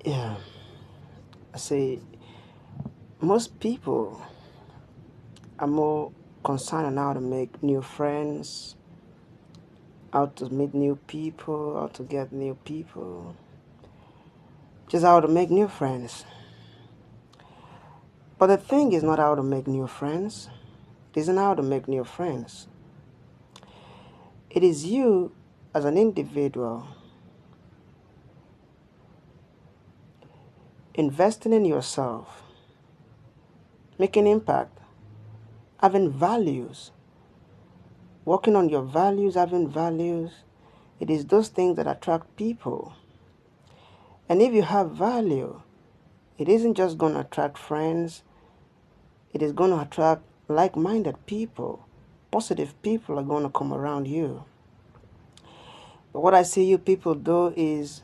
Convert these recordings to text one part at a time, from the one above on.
Yeah, I say most people are more concerned on how to make new friends, how to meet new people, how to get new people, just how to make new friends. But the thing is not how to make new friends. It isn't how to make new friends. It is you as an individual investing in yourself, making impact, having values, working on your values, having values. It is those things that attract people. And if you have value, it isn't just going to attract friends, it is going to attract like minded people. Positive people are going to come around you. But what I see you people do is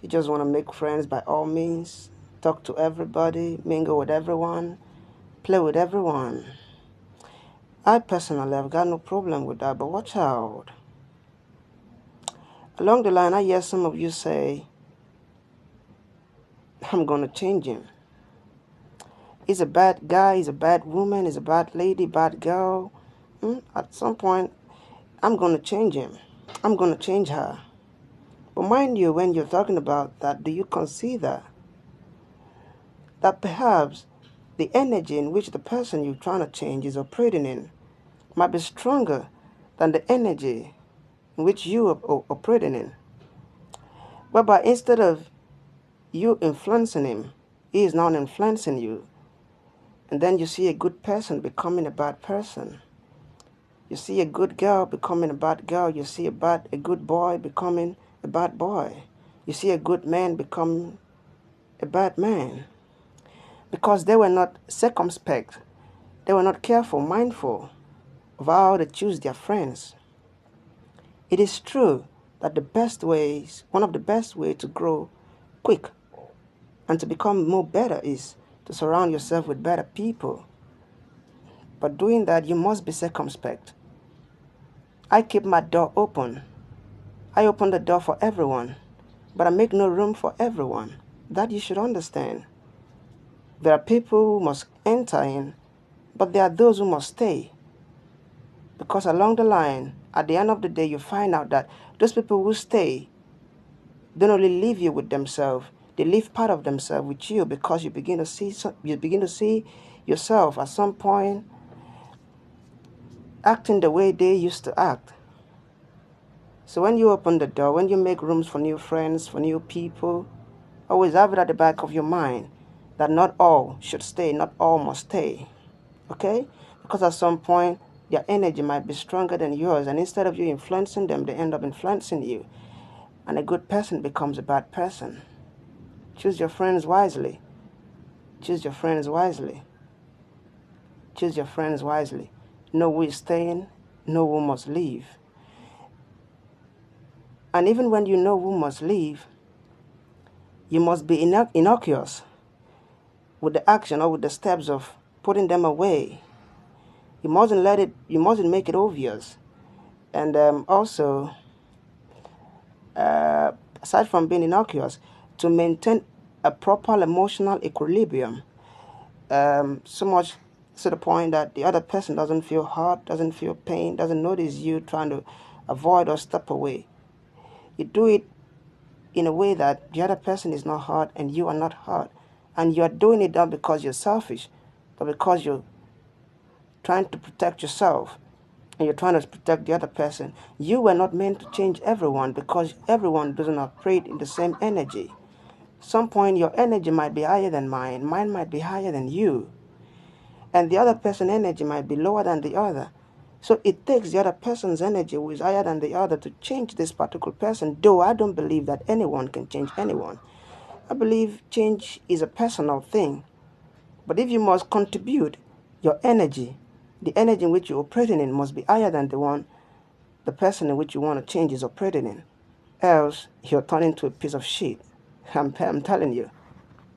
you just want to make friends by all means, talk to everybody, mingle with everyone, play with everyone. I personally have got no problem with that, but watch out. Along the line, I hear some of you say, I'm going to change him. He's a bad guy, he's a bad woman, he's a bad lady, bad girl. At some point, I'm going to change him. I'm going to change her. But mind you, when you're talking about that, do you consider that perhaps the energy in which the person you're trying to change is operating in might be stronger than the energy in which you are operating in? Whereby instead of you influencing him, he is now influencing you. And then you see a good person becoming a bad person. You see a good girl becoming a bad girl. You see a good boy becoming a bad boy. You see a good man become a bad man. Because they were not circumspect. They were not careful, mindful of how they choose their friends. It is true that one of the best ways to grow quick and to become more better is to surround yourself with better people. But doing that, you must be circumspect. I keep my door open. I open the door for everyone, but I make no room for everyone. That you should understand. There are people who must enter in, but there are those who must stay. Because along the line, at the end of the day, you find out that those people who stay don't only leave you with themselves, they leave part of themselves with you, because you begin to see yourself at some point acting the way they used to act. So when you open the door, when you make rooms for new friends, for new people, always have it at the back of your mind that not all should stay, not all must stay. Okay? Because at some point, their energy might be stronger than yours, and instead of you influencing them, they end up influencing you. And a good person becomes a bad person. Choose your friends wisely. Choose your friends wisely. Choose your friends wisely. Know who is staying, know who must leave. And even when you know who must leave, you must be innocuous with the action or with the steps of putting them away. You mustn't make it obvious. And also, aside from being innocuous, to maintain a proper emotional equilibrium, so much to the point that the other person doesn't feel hurt, doesn't feel pain, doesn't notice you trying to avoid or step away. You do it in a way that the other person is not hurt and you are not hurt. And you are doing it not because you're selfish, but because you're trying to protect yourself and you're trying to protect the other person. You were not meant to change everyone, because everyone doesn't operate in the same energy. Some point your energy might be higher than mine might be higher than you, and the other person's energy might be lower than the other. So it takes the other person's energy, who is higher than the other, to change this particular person, though I don't believe that anyone can change anyone. I believe change is a personal thing. But if you must contribute your energy, the energy in which you're operating in must be higher than the person in which you want to change is operating in. Else, you're turning into a piece of shit. I'm telling you.